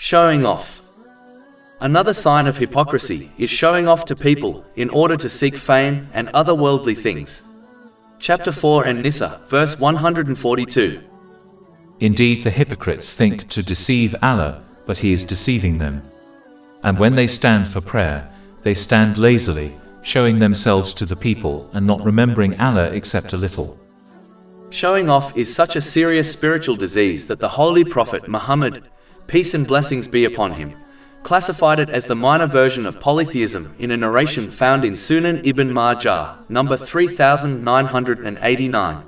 Showing off. Another sign of hypocrisy is showing off to people in order to seek fame and other worldly things. Chapter 4 An-Nisa, verse 142. Indeed, the hypocrites think to deceive Allah, but He is deceiving them. And when they stand for prayer, they stand lazily, showing themselves to the people and not remembering Allah except a little. Showing off is such a serious spiritual disease that the Holy Prophet Muhammad, peace and blessings be upon him, classified it as the minor version of polytheism in a narration found in Sunan ibn Majah, number 3989.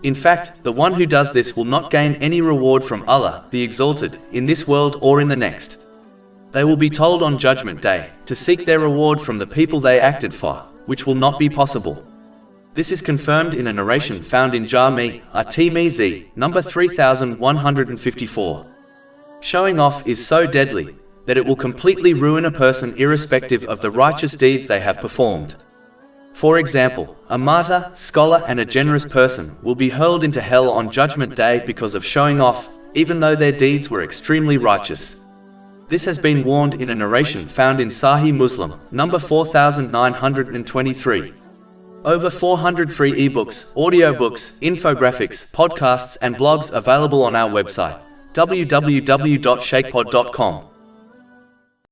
In fact, the one who does this will not gain any reward from Allah, the Exalted, in this world or in the next. They will be told on Judgment Day to seek their reward from the people they acted for, which will not be possible. This is confirmed in a narration found in Jami' at-Tirmidhi, number 3154. Showing off is so deadly that it will completely ruin a person irrespective of the righteous deeds they have performed. For example, a martyr, scholar and a generous person will be hurled into hell on Judgment Day because of showing off, even though their deeds were extremely righteous. This has been warned in a narration found in Sahih Muslim, number 4923. Over 400 free ebooks, audiobooks, infographics, podcasts and blogs available on our website, www.shaykhpod.com.